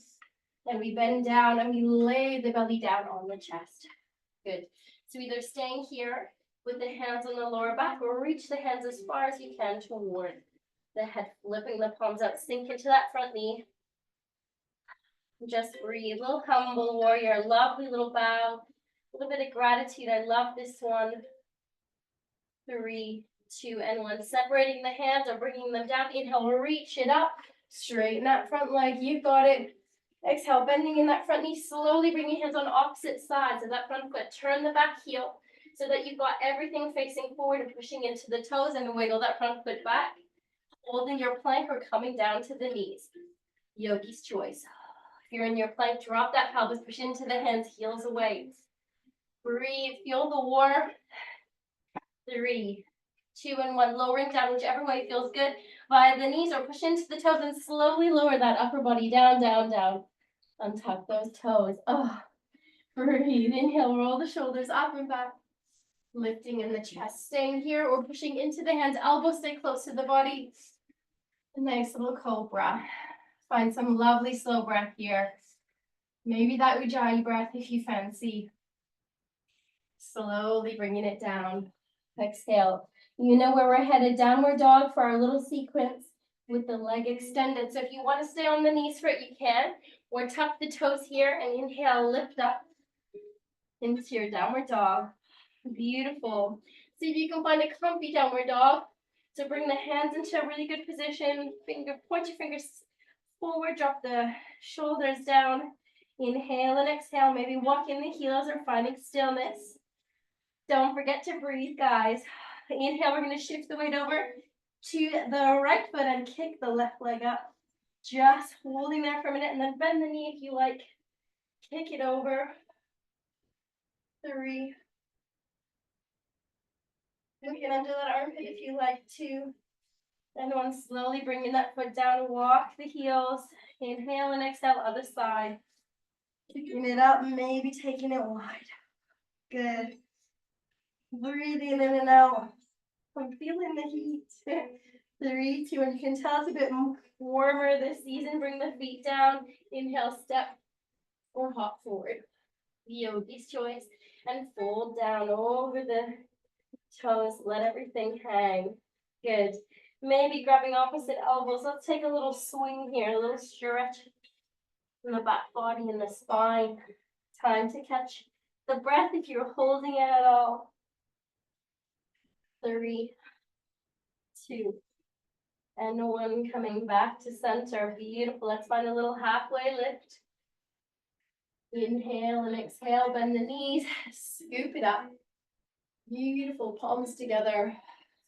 And we bend down and we lay the belly down on the chest. Good. So either staying here with the hands on the lower back or reach the hands as far as you can toward the head, flipping the palms out, sink into that front knee. Just breathe. Little humble warrior, lovely little bow. A little bit of gratitude. I love this one. 3, 2, and 1. Separating the hands or bringing them down. Inhale, reach it up. Straighten that front leg. You've got it. Exhale, bending in that front knee. Slowly bring your hands on opposite sides of that front foot. Turn the back heel so that you've got everything facing forward and pushing into the toes, and wiggle that front foot back. Holding your plank or coming down to the knees. Yogi's choice. If you're in your plank, drop that pelvis, push into the hands, heels away. Breathe, feel the warmth. 3, 2, and 1. Lowering down whichever way feels good via the knees or push into the toes and slowly lower that upper body down, down, down. Untuck those toes. Oh, breathe. Inhale, roll the shoulders up and back. Lifting in the chest. Staying here or pushing into the hands. Elbows stay close to the body. A nice little cobra. Find some lovely slow breath here. Maybe that Ujjayi breath if you fancy. Slowly bringing it down. Exhale. You know where we're headed. Downward dog for our little sequence with the leg extended. So if you want to stay on the knees for it, you can. Or tuck the toes here and inhale, lift up into your downward dog. Beautiful. See if you can find a comfy downward dog. So bring the hands into a really good position. Point your fingers forward, drop the shoulders down. Inhale and exhale. Maybe walk in the heels or finding stillness. Don't forget to breathe, guys. Inhale, we're going to shift the weight over to the right foot and kick the left leg up. Just holding there for a minute and then bend the knee if you like. Kick it over. 3. We can undo that armpit if you like to. And 1, slowly bringing that foot down. Walk the heels. Inhale and exhale, other side. Kicking it up, maybe taking it wide. Good. Breathing in and out. I'm feeling the heat. 3, 2, and you can tell it's a bit warmer this season. Bring the feet down. Inhale, step or hop forward. Yogi's choice. And fold down over the toes. Let everything hang. Good. Maybe grabbing opposite elbows. Let's take a little swing here, a little stretch in the back body and the spine. Time to catch the breath if you're holding it at all. 3, 2, and 1. Coming back to center. Beautiful. Let's find a little halfway lift. Inhale and exhale. Bend the knees. Scoop it up. Beautiful. Palms together.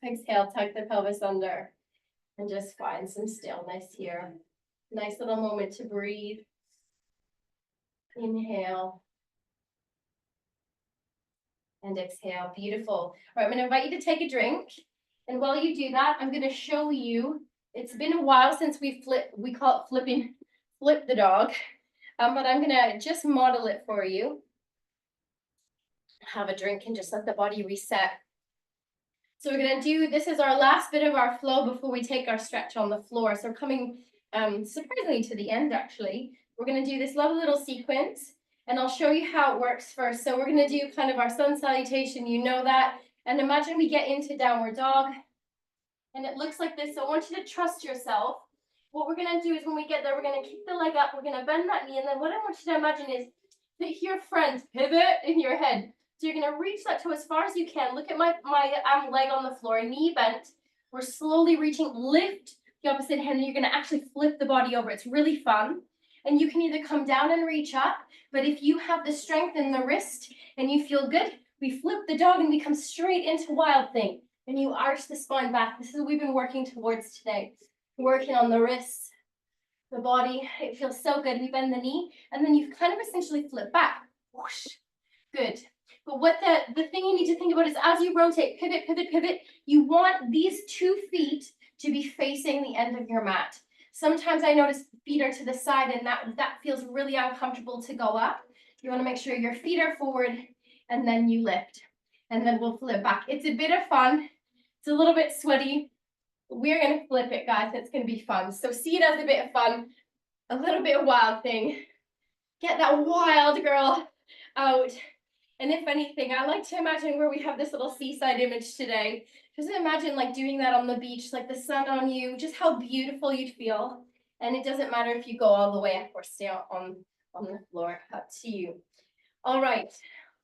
Exhale. Tuck the pelvis under. And just find some stillness here. Nice little moment to breathe. Inhale. And exhale. Beautiful. All right, I'm going to invite you to take a drink. And while you do that, I'm going to show you, it's been a while since we call it flip the dog. But I'm going to just model it for you. Have a drink and just let the body reset. So we're going to do, this is our last bit of our flow before we take our stretch on the floor. So we're coming surprisingly to the end, actually. We're going to do this lovely little sequence, and I'll show you how it works first. So we're going to do kind of our sun salutation, you know that. And imagine we get into downward dog, and it looks like this. So I want you to trust yourself. What we're going to do is when we get there, we're going to kick the leg up, we're going to bend that knee, and then what I want you to imagine is that your friends pivot in your head. So you're going to reach that toe as far as you can. Look at my leg on the floor, knee bent. We're slowly reaching, lift the opposite hand, and you're going to actually flip the body over. It's really fun. And you can either come down and reach up, but if you have the strength in the wrist and you feel good, we flip the dog and we come straight into wild thing. And you arch the spine back. This is what we've been working towards today. Working on the wrists, the body. It feels so good. We bend the knee, and then you kind of essentially flip back. Whoosh. Good. But what the thing you need to think about is as you rotate, pivot, pivot, pivot, you want these 2 feet to be facing the end of your mat. Sometimes I notice feet are to the side, and that feels really uncomfortable to go up. You want to make sure your feet are forward, and then you lift, and then we'll flip back. It's a bit of fun. It's a little bit sweaty. We're going to flip it, guys. It's going to be fun. So see it as a bit of fun, a little bit of wild thing. Get that wild girl out. And if anything, I like to imagine where we have this little seaside image today. Just imagine like doing that on the beach, like the sun on you, just how beautiful you'd feel. And it doesn't matter if you go all the way up or stay on the floor, up to you. All right,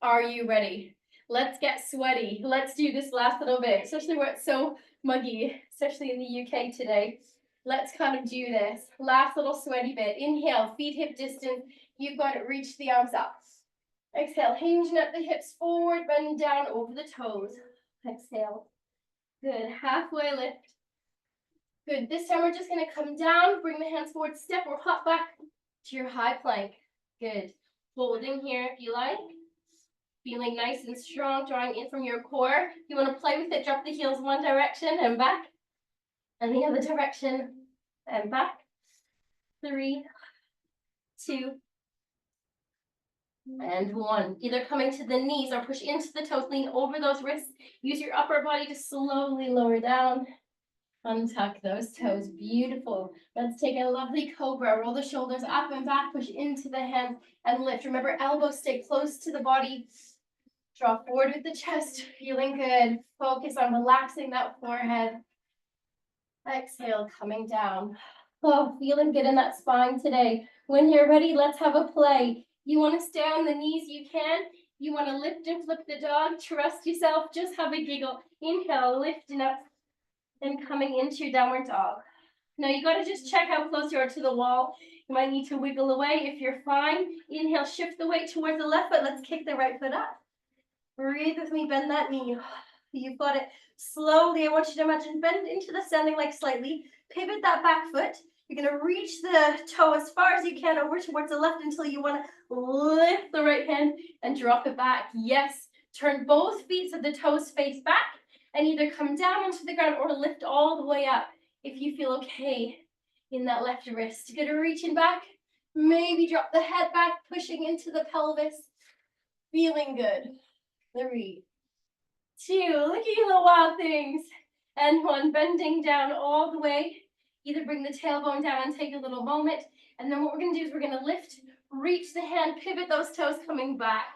are you ready? Let's get sweaty. Let's do this last little bit, especially where it's so muggy, especially in the UK today. Let's kind of do this. Last little sweaty bit. Inhale, feet hip distance. You've got it, reach the arms up. Exhale, hinging at the hips forward, bend down over the toes. Exhale. Good, halfway lift. Good, this time we're just gonna come down, bring the hands forward, step or hop back to your high plank. Good, holding here if you like. Feeling nice and strong, drawing in from your core. You wanna play with it, drop the heels one direction and back. And the other direction and back. 3, 2, and 1. Either coming to the knees or push into the toes, lean over those wrists. Use your upper body to slowly lower down. Untuck those toes. Beautiful. Let's take a lovely cobra. Roll the shoulders up and back, push into the hands and lift. Remember, elbows stay close to the body. Draw forward with the chest. Feeling good. Focus on relaxing that forehead. Exhale, coming down. Oh, feeling good in that spine today. When you're ready, let's have a play. You want to stay on the knees, you can. You want to lift and flip the dog. Trust yourself. Just have a giggle. Inhale, lifting up and coming into your downward dog. Now you got to just check how close you are to the wall. You might need to wiggle away. If you're fine, inhale, shift the weight towards the left foot. Let's kick the right foot up. Breathe with me, bend that knee. You've got it. Slowly, I want you to imagine bend into the standing leg slightly. Pivot that back foot. You're going to reach the toe as far as you can over towards the left until you want to lift the right hand and drop it back. Yes, turn both feet so the toes face back and either come down onto the ground or lift all the way up if you feel okay in that left wrist. Good, reaching back. Maybe drop the head back, pushing into the pelvis. Feeling good. 3, 2, look at you little wild things. And 1, bending down all the way. Either bring the tailbone down and take a little moment. And then what we're going to do is we're going to lift, reach the hand, pivot those toes coming back.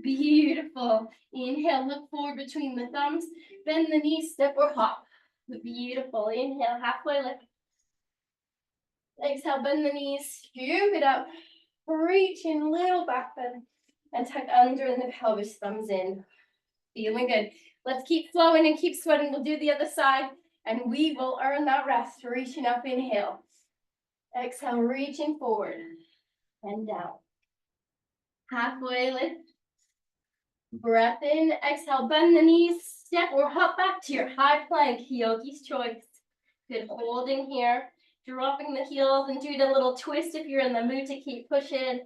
Beautiful. Inhale, look forward between the thumbs. Bend the knees, step or hop. Beautiful. Inhale, halfway lift. Exhale, bend the knees, scoop it up. Reach in, little back bend. And tuck under in the pelvis, thumbs in. Feeling good. Let's keep flowing and keep sweating. We'll do the other side. And we will earn that rest. Reaching up, inhale. Exhale, reaching forward. And down. Halfway lift. Breath in, exhale, bend the knees, step or hop back to your high plank, yogi's choice. Good, holding here, dropping the heels and doing a little twist if you're in the mood to keep pushing.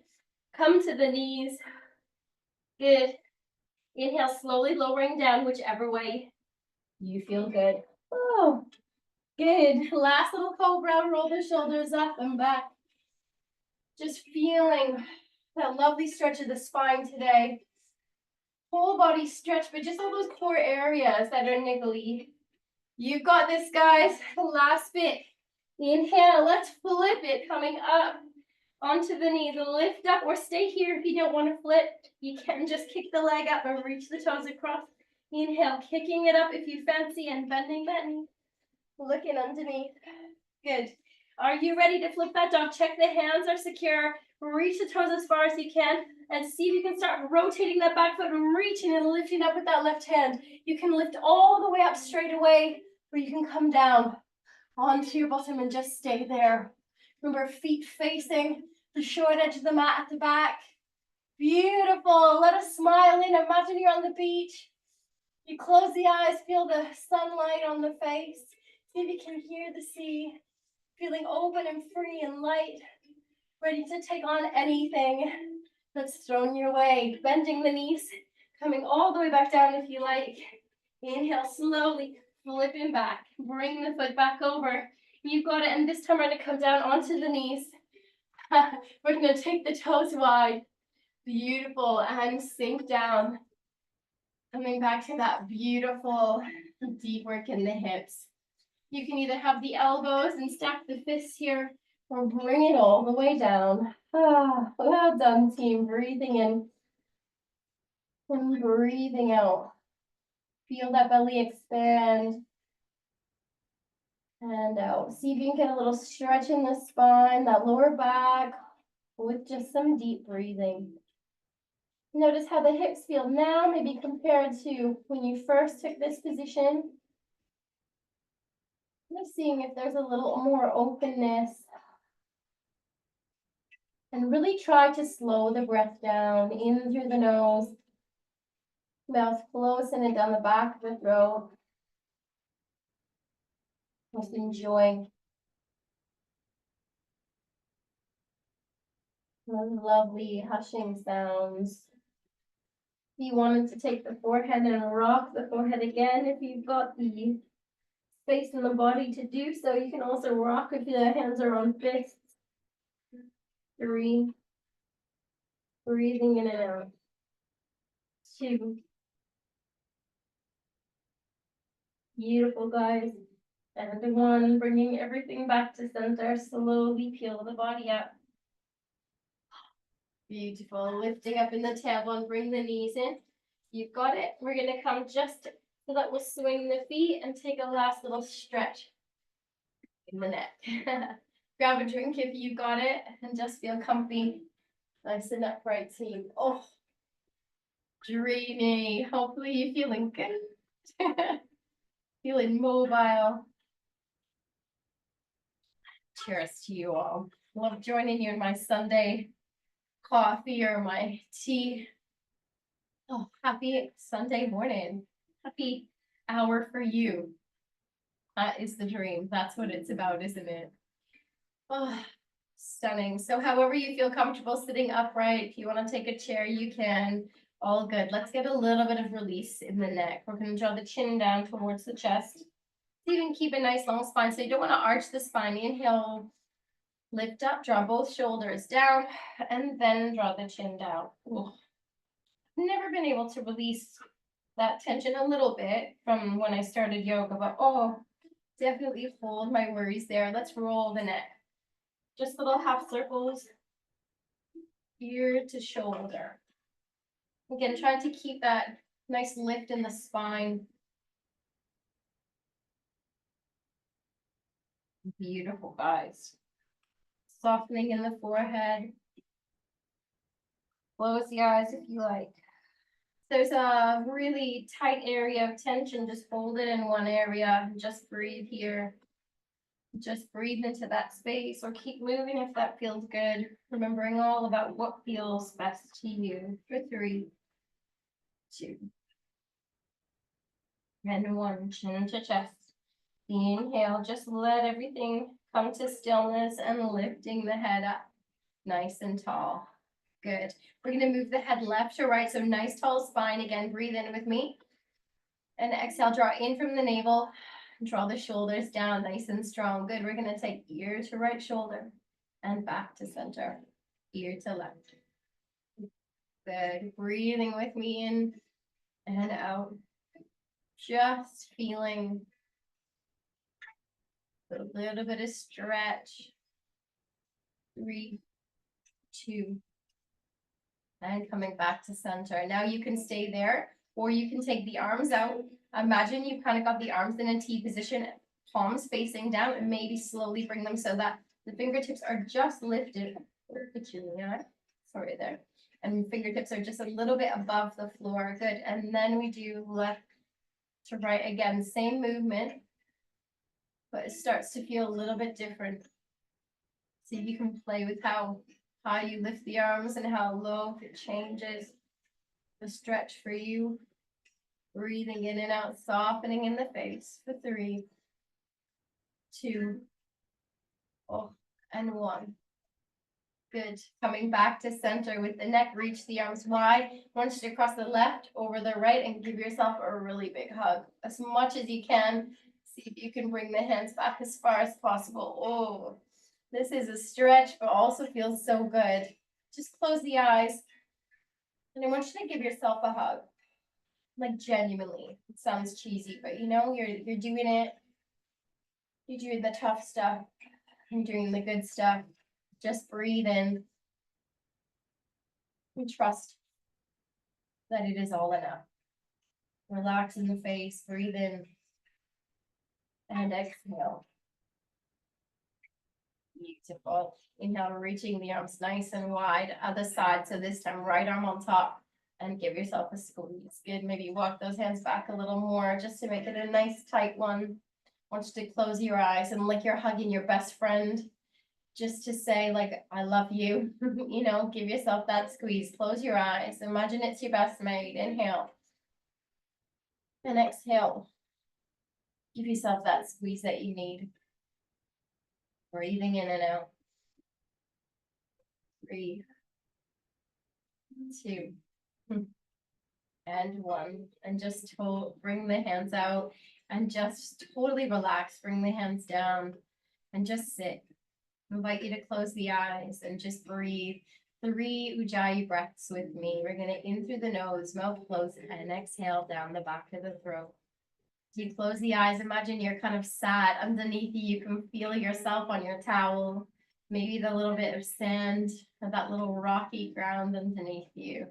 Come to the knees. Good. Inhale, slowly lowering down, whichever way you feel good. Oh, good. Last little cobra, roll the shoulders up and back. Just feeling that lovely stretch of the spine today. Whole body stretch, but just all those core areas that are niggly. You've got this, guys. Last bit. Inhale, let's flip it, coming up onto the knees. Lift up or stay here if you don't want to flip. You can just kick the leg up and reach the toes across. Inhale, kicking it up if you fancy and bending that knee. Looking underneath. Good. Are you ready to flip that dog? Check the hands are secure. Reach the toes as far as you can and see if you can start rotating that back foot and reaching and lifting up with that left hand. You can lift all the way up straight away, or you can come down onto your bottom and just stay there. Remember, feet facing the short edge of the mat at the back. Beautiful. Let us smile in. Imagine you're on the beach. You close the eyes, feel the sunlight on the face. See if you can hear the sea. Feeling open and free and light, ready to take on anything that's thrown your way. Bending the knees, coming all the way back down if you like. Inhale, slowly flipping back. Bring the foot back over. You've got it, and this time we're going to come down onto the knees. We're going to take the toes wide. Beautiful, and sink down. Coming back to that beautiful deep work in the hips. You can either have the elbows and stack the fists here, or bring it all the way down. Ah, well done, team. Breathing in and breathing out. Feel that belly expand. And out. See if you can get a little stretch in the spine, that lower back, with just some deep breathing. Notice how the hips feel now, maybe compared to when you first took this position. Just seeing if there's a little more openness. And really try to slow the breath down, in through the nose. Mouth close and then down the back of the throat. Just enjoying those lovely hushing sounds. If you wanted to take the forehead and rock the forehead again, if you've got the space in the body to do so, you can also rock if the hands are on fists. 3. Breathing in and out. 2. Beautiful, guys. And 1, bringing everything back to center. Slowly peel the body up. Beautiful. Lifting up in the tailbone, bring the knees in. You've got it. We're going to come just so that we'll swing the feet and take a last little stretch in the neck. Grab a drink if you've got it and just feel comfy. Nice and upright, team. Oh, dreamy. Hopefully you're feeling good. Feeling mobile. Cheers to you all. Love joining you in my Sunday coffee or my tea. Oh, happy Sunday morning. Happy hour for you. That is the dream. That's what it's about, isn't it? Oh, stunning. So however you feel comfortable sitting upright, if you want to take a chair, you can. All good. Let's get a little bit of release in the neck. We're going to draw the chin down towards the chest. So you can keep a nice long spine. So you don't want to arch the spine. Inhale, lift up, draw both shoulders down, and then draw the chin down. Ooh. Never been able to release that tension, a little bit from when I started yoga, but oh, definitely hold my worries there. Let's roll the neck. Just little half circles, ear to shoulder. Again, trying to keep that nice lift in the spine. Beautiful, guys. Softening in the forehead. Close the eyes if you like. There's a really tight area of tension, just hold it in one area. Just breathe here. Just breathe into that space or keep moving if that feels good. Remembering all about what feels best to you. For 3, 2, and 1. Chin to chest. Inhale, just let everything come to stillness and lifting the head up nice and tall. Good. We're going to move the head left to right. So nice tall spine. Again, breathe in with me. And exhale, draw in from the navel. Draw the shoulders down nice and strong. Good. We're going to take ear to right shoulder and back to center. Ear to left. Good. Breathing with me in and out. Just feeling a little bit of stretch. 3, 2, and coming back to center. Now you can stay there, or you can take the arms out. Imagine you kind of got the arms in a T position, palms facing down, and maybe slowly bring them so that the fingertips are just lifted. Sorry there. And fingertips are just a little bit above the floor. Good. And then we do left to right again, same movement, but it starts to feel a little bit different. So you can play with how high you lift the arms and how low it changes the stretch for you. Breathing in and out, softening in the face for 3, 2, and 1. Good. Coming back to center with the neck, reach the arms wide. Launch it across the left over the right and give yourself a really big hug. As much as you can. See if you can bring the hands back as far as possible. Oh, this is a stretch, but also feels so good. Just close the eyes. And I want you to give yourself a hug. Like genuinely. It sounds cheesy, but you know, you're doing it. You're doing the tough stuff. You're doing the good stuff. Just breathe in and trust that it is all enough. Relax in the face, breathe in, and exhale. Beautiful. Inhale, reaching the arms nice and wide. Other side, so this time right arm on top, and give yourself a squeeze. Good, maybe walk those hands back a little more just to make it a nice tight one. I want you to close your eyes and like you're hugging your best friend. Just to say, like, I love you, you know, give yourself that squeeze. Close your eyes. Imagine it's your best mate. Inhale. And exhale. Give yourself that squeeze that you need. Breathing in and out. 3, 2, and 1. And just bring the hands out and just totally relax. Bring the hands down and just sit. Invite you to close the eyes and just breathe 3 Ujjayi breaths with me. We're going to in through the nose, mouth closed, and exhale down the back of the throat. As you close the eyes, imagine you're kind of sat underneath you. You can feel yourself on your towel, maybe the little bit of sand or that little rocky ground underneath you.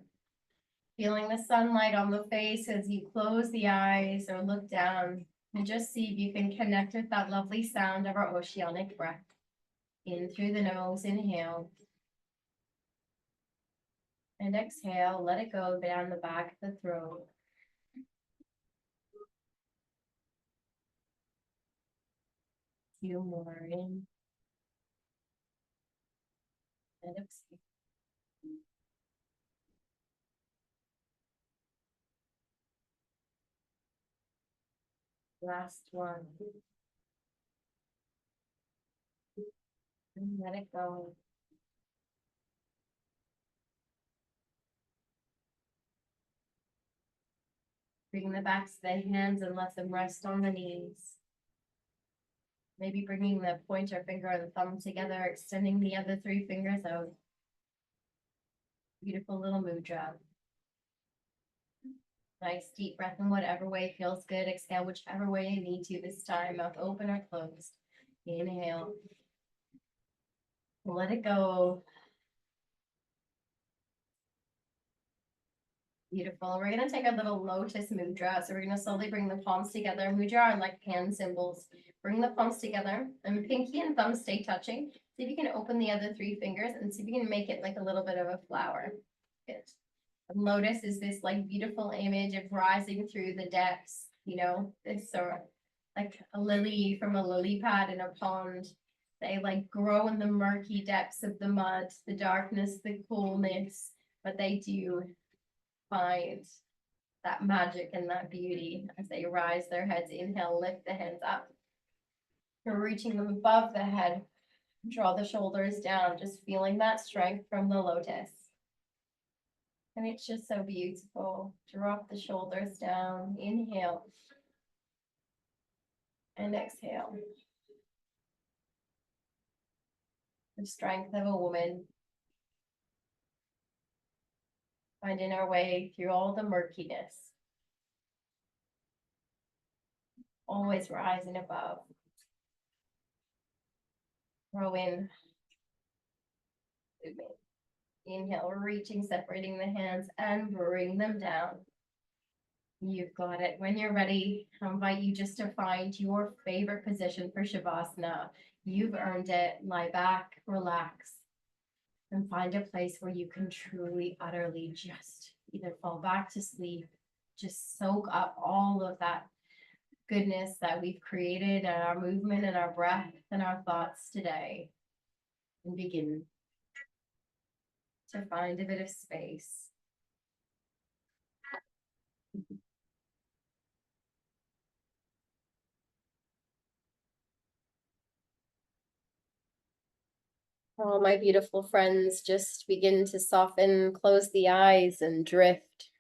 Feeling the sunlight on the face as you close the eyes or look down, and just see if you can connect with that lovely sound of our oceanic breath. In through the nose, inhale. And exhale, let it go down the back of the throat. Few more in. And exhale. Last one. And let it go. Bring the backs of the hands and let them rest on the knees. Maybe bringing the pointer finger and thumb together, extending the other 3 fingers out. Beautiful little mudra. Nice deep breath in whatever way feels good. Exhale whichever way you need to this time, mouth open or closed. Inhale. Let it go. Beautiful. We're going to take a little lotus mudra. So we're going to slowly bring the palms together. Mudra are like hand symbols. Bring the palms together and pinky and thumb stay touching. See if you can open the other 3 fingers and see if you can make it like a little bit of a flower. Good. And lotus is this like beautiful image of rising through the depths, you know, this sort of like a lily from a lily pad in a pond. They like grow in the murky depths of the mud, the darkness, the coolness, but they do find that magic and that beauty as they rise their heads. Inhale, lift the hands up. You're reaching them above the head. Draw the shoulders down, just feeling that strength from the lotus. And it's just so beautiful. Drop the shoulders down. Inhale. And exhale. The strength of a woman. Finding our way through all the murkiness. Always rising above. Throw in. Movement. Inhale, reaching, separating the hands and bring them down. You've got it. When you're ready, I invite you just to find your favorite position for Shavasana. You've earned it. Lie back, relax, and find a place where you can truly, utterly just either fall back to sleep, just soak up all of that goodness that we've created and our movement and our breath and our thoughts today, and begin to find a bit of space. Oh, my beautiful friends, just begin to soften, close the eyes and drift.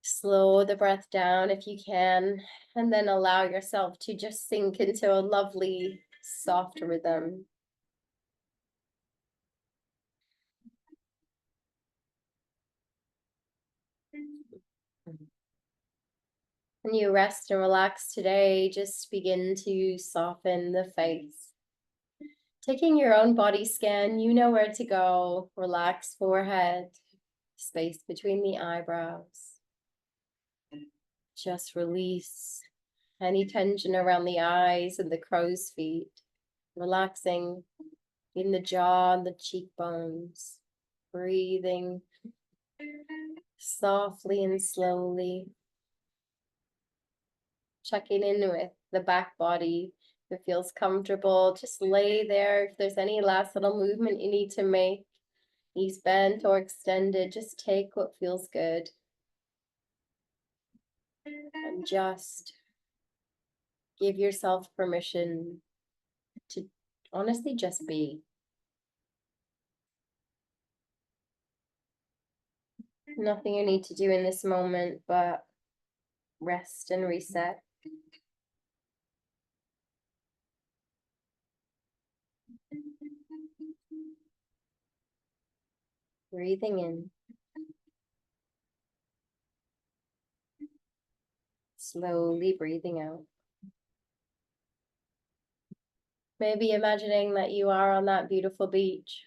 Slow the breath down if you can, and then allow yourself to just sink into a lovely, soft rhythm. When you rest and relax today, just begin to soften the face. Taking your own body scan, you know where to go. Relax forehead, space between the eyebrows. Just release any tension around the eyes and the crow's feet. Relaxing in the jaw and the cheekbones. Breathing softly and slowly. Checking in with the back body. If it feels comfortable, just lay there. If there's any last little movement you need to make, knees bent or extended, just take what feels good. And just give yourself permission to honestly just be. Nothing you need to do in this moment, but rest and reset. Breathing in. Slowly breathing out. Maybe imagining that you are on that beautiful beach.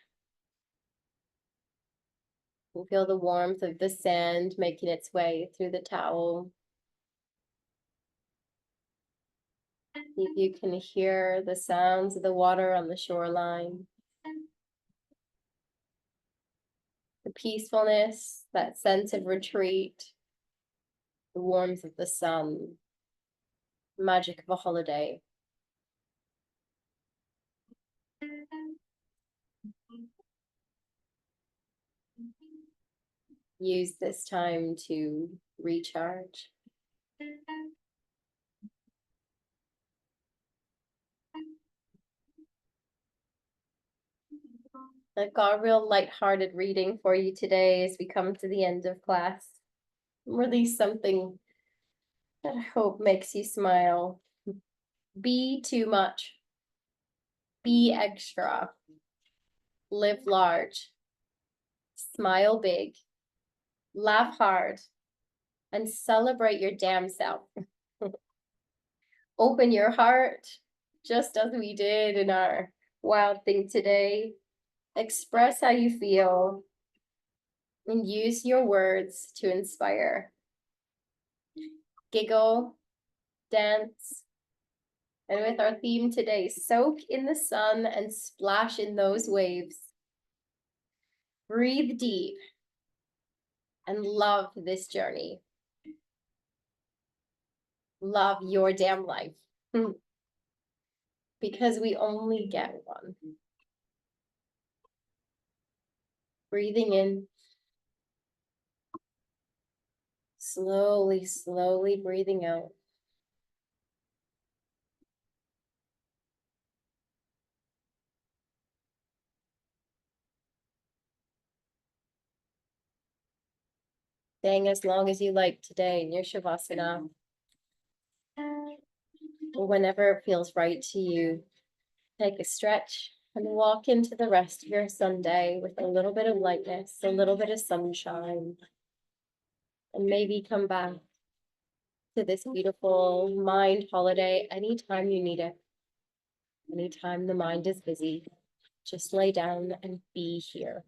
You feel the warmth of the sand making its way through the towel. If you can hear the sounds of the water on the shoreline. The peacefulness, that sense of retreat, the warmth of the sun, the magic of a holiday. Use this time to recharge. I've got a real lighthearted reading for you today as we come to the end of class. Release something that I hope makes you smile. Be too much. Be extra. Live large. Smile big. Laugh hard. And celebrate your damn self. Open your heart, just as we did in our wild thing today. Express how you feel. and use your words to inspire. Giggle, dance, and with our theme today, soak in the sun and splash in those waves. Breathe deep and love this journey. Love your damn life. Because we only get one. Breathing in. Slowly, slowly breathing out. Staying as long as you like today in your Shavasana. Or whenever it feels right to you, take a stretch and walk into the rest of your Sunday with a little bit of lightness, a little bit of sunshine. And maybe come back to this beautiful mind holiday anytime you need it. Anytime the mind is busy, just lay down and be here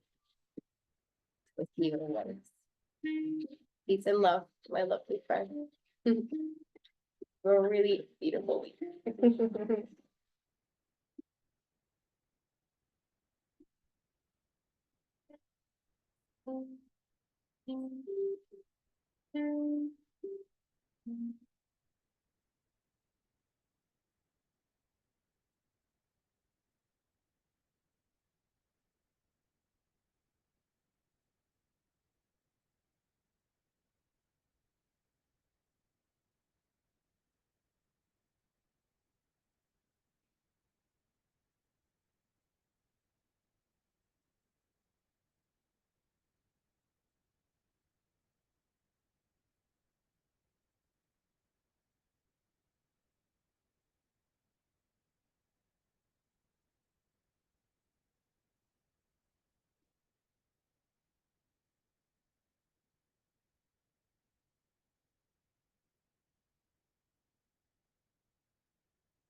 with you always. Peace and love, my lovely friend. We're a really beautiful week.